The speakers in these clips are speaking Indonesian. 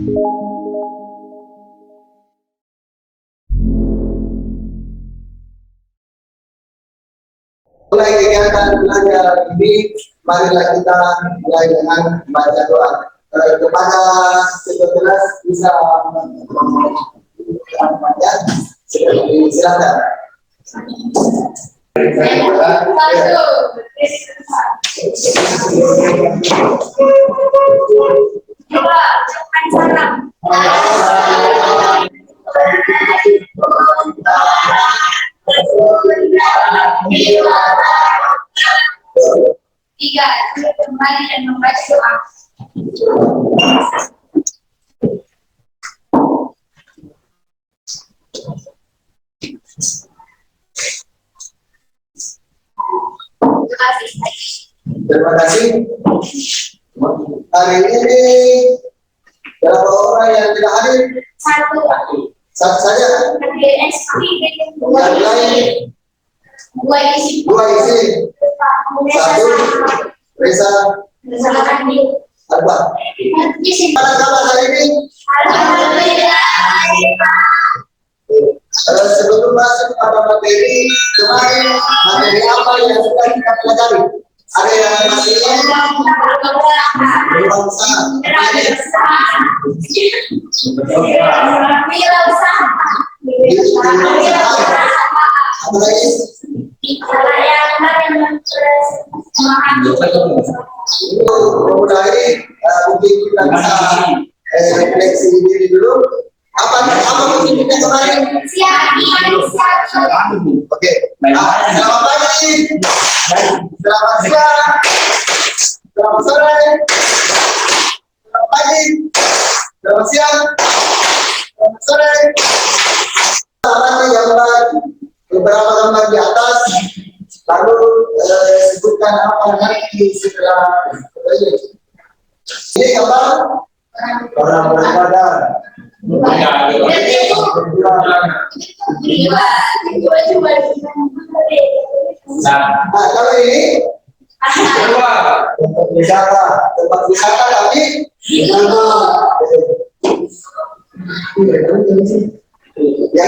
Mulai kegiatan belajar ini, marilah kita mulai dengan membaca doa. Kepada sekelas bisa membaca, silakan. Tiga, kembali dan membaca doa. Terima kasih. Hari ini berapa orang yang tidak hadir? Satu. Satu saja. Yang lain? Dua isi. Satu. Reza. Apa? Pada kabar hari ini? Sebelum masuk pada materi kemarin, materi apa yang sudah kita pelajari? Ada yang masih memulai mungkin kita bisa refleksi diri dulu. Apa mungkin kita kemarin? Oke. Selamat pagi. Selamat siang. Selamat sore. Selamat pagi. Selamat siang. Selamat sore. Salah gambar beberapa gambar di atas. Lalu sebutkan apa nanti setelah ini gambar orang berbadan. Kalau ini tempat wisata tapi yang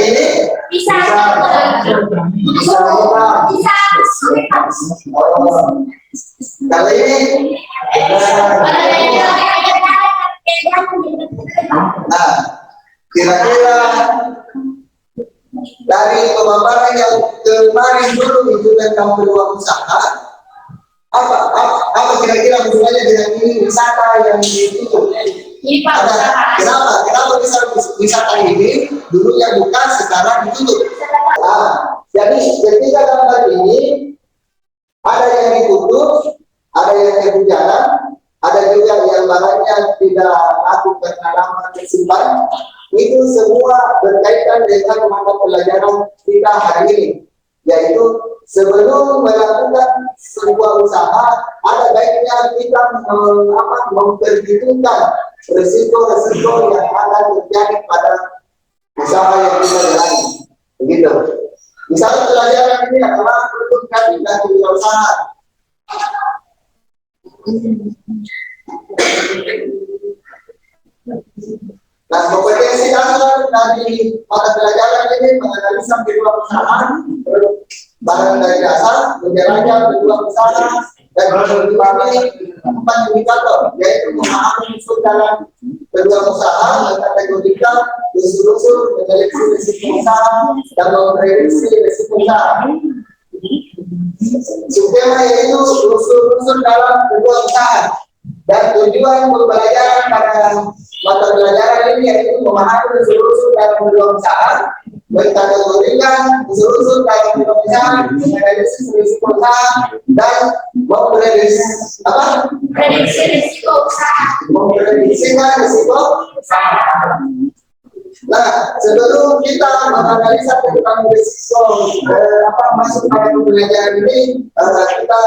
ini bisa kalau ini kira-kira dari pemaparan yang kemarin dulu itu tentang peluang usaha, apa kira-kira hubungannya dengan ini wisata yang ditutup? Kenapa bisa wisata ini dulunya buka sekarang ditutup? Jadi ketika gambar ini ada yang ditutup, ada yang berjalan, ada juga yang barangnya tidak aku pengalaman tersimpan. Itu semua berkaitan dengan mata pelajaran kita hari ini, yaitu sebelum melakukan sebuah usaha ada baiknya kita memperhitungkan risiko-risiko yang akan terjadi pada usaha yang kita jalani. Begitu. Misalnya pelajaran ini adalah peruntukan dan usaha. Nah, kompetensi dasar dari mata pelajaran ini menganalisa peluang usaha, barang dari dasar, menjalankan peluang usaha, dan memahami 4 indikator, yaitu memahami unsur dalam peluang usaha, mengkategorikan unsur-unsur, menyeleksi risiko usaha, dan memprediksi risiko usaha. Subtema yaitu unsur-unsur dalam peluang usaha. Dan tujuan pembelajaran pada mata pelajaran ini yaitu memahami unsur-unsur dalam peluang usaha, mengkategorikan unsur-unsur dalam peluang usaha, menganalisis risiko usaha, dan memprediksi risiko usaha. Memprediksikan risiko usaha. Nah, sebelum kita menganalisa tentang risiko masuk pada pembelajaran ini, kita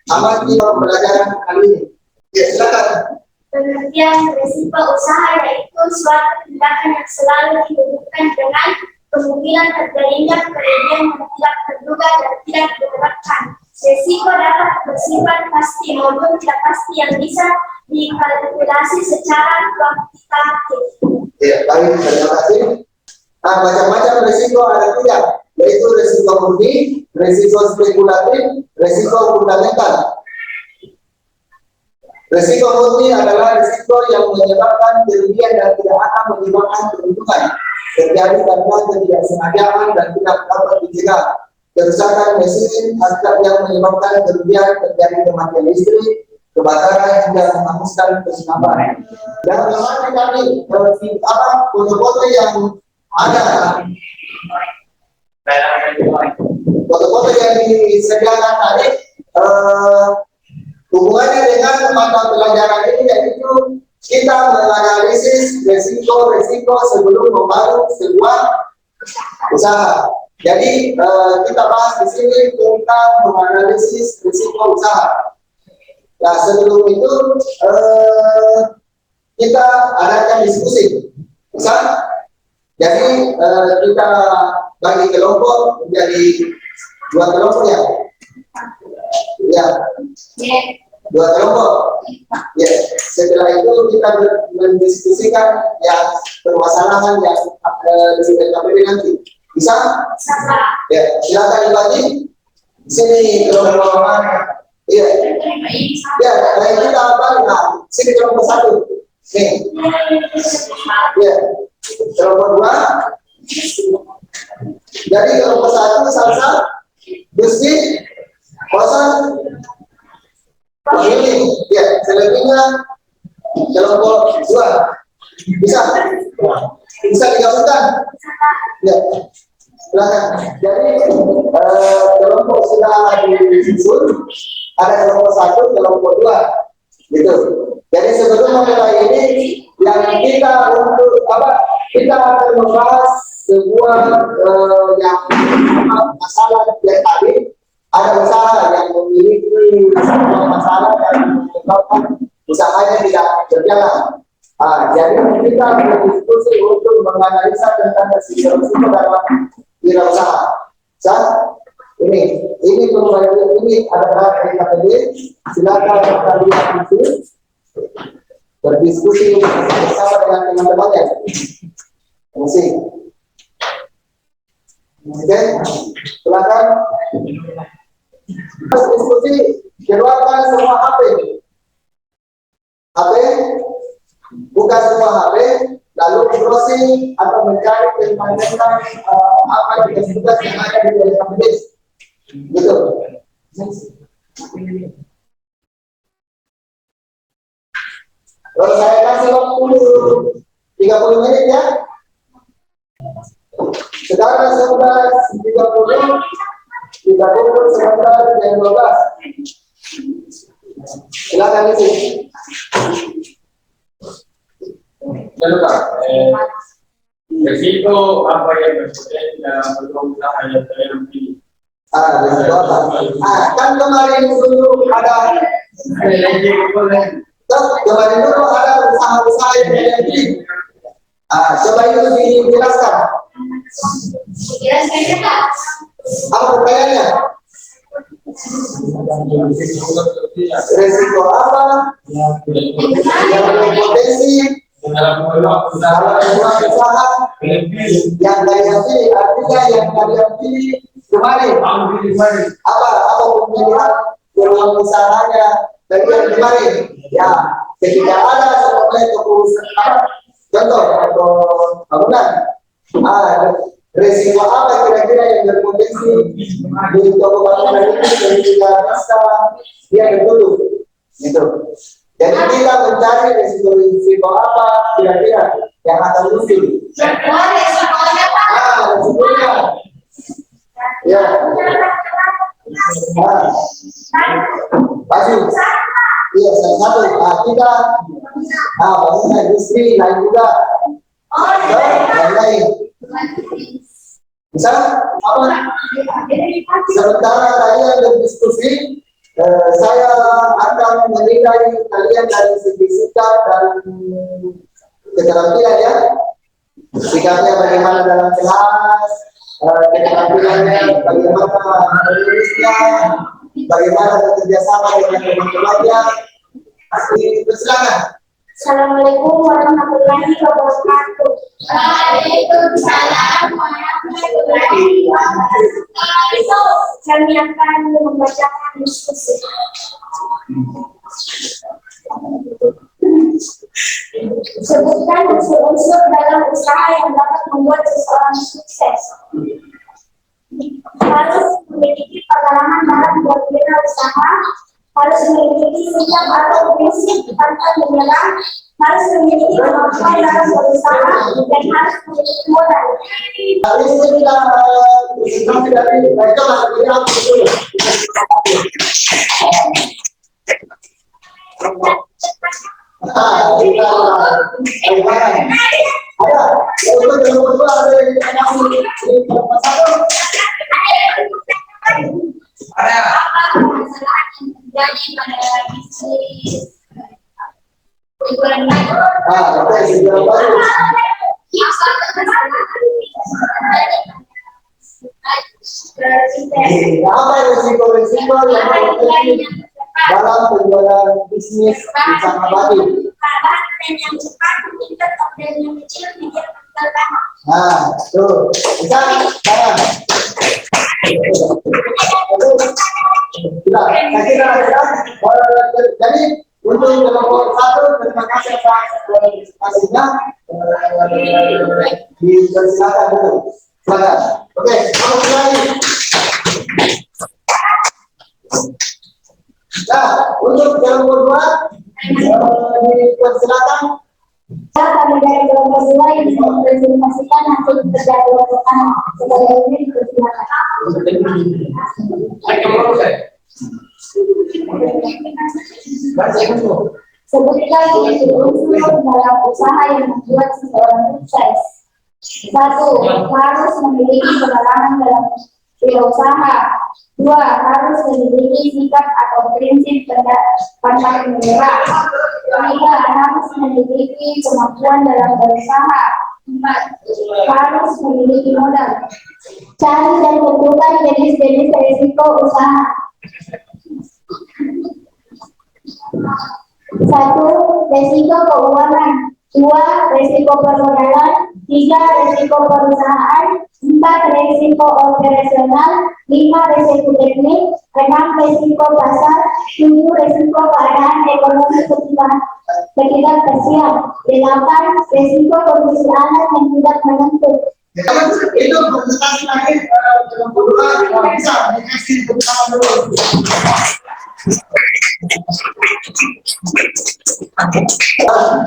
amati pembelajaran kali ini. Ya, silakan. Pengertian risiko usaha yaitu suatu tindakan yang selalu dihubungkan dengan kemungkinan terjadinya kerugian yang tidak terduga dan tidak diharapkan. Risiko dapat bersifat pasti maupun tidak pasti yang bisa dikalkulasi secara kuantitatif. Ya, baik, terima kasih. Nah, macam-macam risiko ada tiga, yaitu risiko murni, risiko spekulatif, risiko fundamental. Risiko murni adalah risiko yang menyebabkan kerugian dan tidak akan menyebabkan keuntungan, terjadi karena ketidaksengajaan dan tidak dapat dicegah. Kerusakan mesin yang menyebabkan kerugian, terjadi kematian listrik, kebakaran hingga menghanguskan keselamatan. Dan memang kami foto-foto yang ada, foto-foto yang disediakan tadi hubungannya dengan mata pelajaran ini, yaitu kita menganalisis resiko-resiko sebelum membangun sebuah usaha. Jadi kita bahas di sini tentang menganalisis risiko usaha. Nah, sebelum itu kita adakan diskusi. Bisa? Jadi kita bagi kelompok menjadi dua kelompok ya. Ya. Dua kelompok. Ya. Setelah itu kita mendiskusikan yang permasalahan yang di KPD nanti. Bisa? Ya, silakan dibagi. Di sini kelompok mana? Iya. Ya, dari kita apa? Nah, sini kelompok satu. Nih. Ya. Kelompok dua. Jadi kelompok satu Salsa, Gusti, Kosan, ini. Ya, selebihnya kelompok dua. Bisa? Bisa digabungkan? Ya. Silakan. Jadi kelompok sudah disusun, ada kelompok satu, kelompok dua, gitu. Jadi sebelum memulai ini, yang kita untuk apa? Kita akan membahas sebuah yang masalah yang tadi, ada usaha yang memiliki sebuah masalah dan menyebabkan usahanya tidak berjalan. Jadi kita berdiskusi untuk menganalisa tentang risiko dalam wirausaha. Ini pembagian ini adalah dari KPD. Silakan kalian itu berdiskusi bersama dengan teman-temannya. Terima kasih. Oke, silakan. Diskusi, keluarkan semua HP. HP, buka semua HP, lalu browsing atau mencari tentang apa tugas yang ada di dalam KPD. Gitu. Kalau saya kasih waktu 30 menit ya. Sekarang 11.30, 19 jam 12. Silakan isi. Resiko apa yang berpotensi dalam berusaha yang terjadi? Resiko apa? Kan kemarin dulu ada kemarin dulu ada usaha-usaha yang terjadi. Coba itu dijelaskan. Apa pertanyaannya? Resiko apa yang berpotensi dalam usaha yang kalian pilih, artinya yang kalian pilih kemarin apa pemilihan peluang usahanya bagian kemarin ya, ketika ada sebagai contoh atau bangunan, resiko apa kira-kira yang berpotensi di toko bangunan ini ketika bisa dia tertutup gitu. Jadi kita mencari resiko apa kira-kira yang akan muncul. Resikonya. Ya. Baju. Iya, salah satu. Kita bangunan industri lain juga. Yang lain. Bisa? Apa? Sementara kalian berdiskusi, saya akan menilai kalian dari segi sikap dan keterampilan ya. Sikapnya bagaimana dalam kelas, keterampilannya bagaimana menulisnya, bagaimana bekerja sama dengan teman-temannya. Silakan. Assalamualaikum warahmatullahi wabarakatuh. Waalaikumsalam warahmatullahi wabarakatuh. Kami akan membacakan diskusi. Sebutkan unsur-unsur dalam usaha yang dapat membuat seseorang sukses. Harus memiliki pengalaman dalam berwirausaha, harus memiliki sikap atau prinsip pantang menyerah, harus memiliki kemampuan dalam berusaha, dan harus memiliki modal. Apa masalah yang terjadi pada bisnis liburan ini? Apa resiko-resiko yang terjadi dalam penjualan bisnis bersama Bali? Tren yang cepat, meningkat order yang kecil, media pertama. Nah, tuh, bisa sekarang. Jadi untuk kelompok satu, terima kasih atas kasihnya. Dipersilakan dulu. Silakan. Oke, kelompok lagi. Nah, untuk kelompok dua, dipersilakan. Kami dari kelompok dua yang mempresentasikan hasil kerja pertama. Sebagai ini dipersilakan. Sebutkan unsur dalam usaha yang membuat seseorang sukses. 1. Harus memiliki pengalaman dalam berusaha. 2. Harus memiliki sikap atau prinsip pantang menyerah. 3. Harus memiliki kemampuan dalam berusaha. 4. Harus memiliki modal. Cari dan tentukan jenis-jenis risiko usaha. 1. Risiko keuangan. 2. Risiko permodalan. 3. Risiko perusahaan. 4. Risiko operasional. 5. Risiko teknik. 6. Risiko pasar. 7. Risiko keadaan ekonomi ketidakpastian. 8. Risiko kondisi alam yang tidak menentu. Itu presentasi terakhir kelompok dua bisa dikasih kebenaran dulu.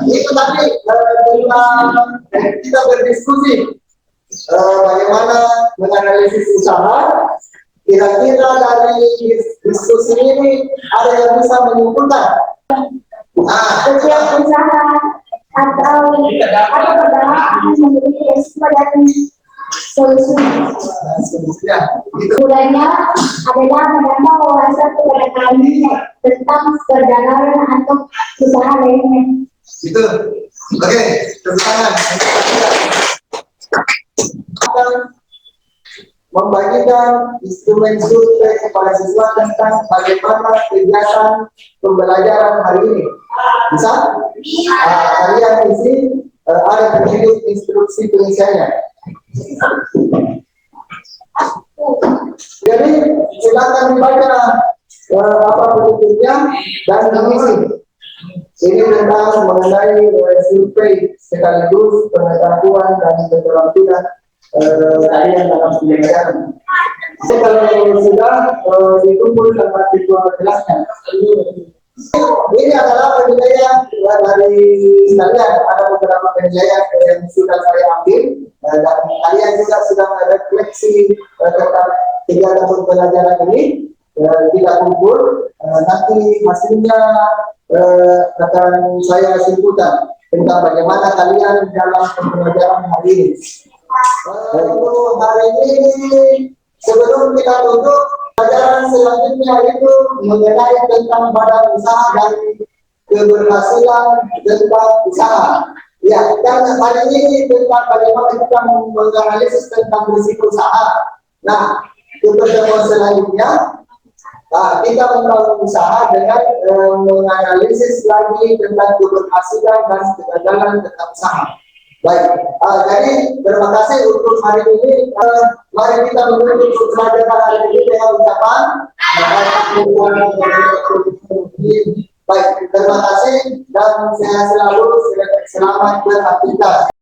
Itu tadi kita berdiskusi bagaimana menganalisis usaha. Kira-kira dari diskusi ini ada yang bisa menyimpulkan. Setiap usaha atau perdagangan memiliki resiko dan solusi. Kemudiannya adalah menambah wawasan kepada kami tentang perdagangan atau usaha lainnya. Itu, oke, tepuk tangan. Akan membagikan instrumen survei kepada siswa tentang bagaimana kegiatan pembelajaran hari ini. Bisa? Kalian isi ada tertulis instruksi pengisiannya. Jadi silakan dibaca apa bentuknya dan mengisi. Ini tentang mengenai survei sekaligus pengetahuan dan keterampilan kalian dalam pembelajaran. Kalau sudah dikumpul dapat dijelaskan. Ini adalah penilaian dari kalian. Ada beberapa penilaian yang sudah saya ambil dan kalian juga sudah merefleksi tentang kegiatan pembelajaran ini. Kita kumpul, nanti hasilnya akan saya simpulkan tentang bagaimana kalian dalam pembelajaran hari ini. Untuk hari ini sebelum kita tutup pelajaran selanjutnya itu mengenai tentang badan usaha dan keberhasilan tentang usaha. Ya, dan hari ini tentang bagaimana kita menganalisis tentang risiko usaha. Nah, untuk pertemuan selanjutnya Nah, kita membangun usaha dengan menganalisis lagi tentang keberhasilan dan kegagalan tentang usaha. Baik, jadi terima kasih untuk hari ini. Mari kita menutup pelajaran hari ini dengan ucapan. Baik, terima kasih dan sehat selalu. Selamat beraktivitas.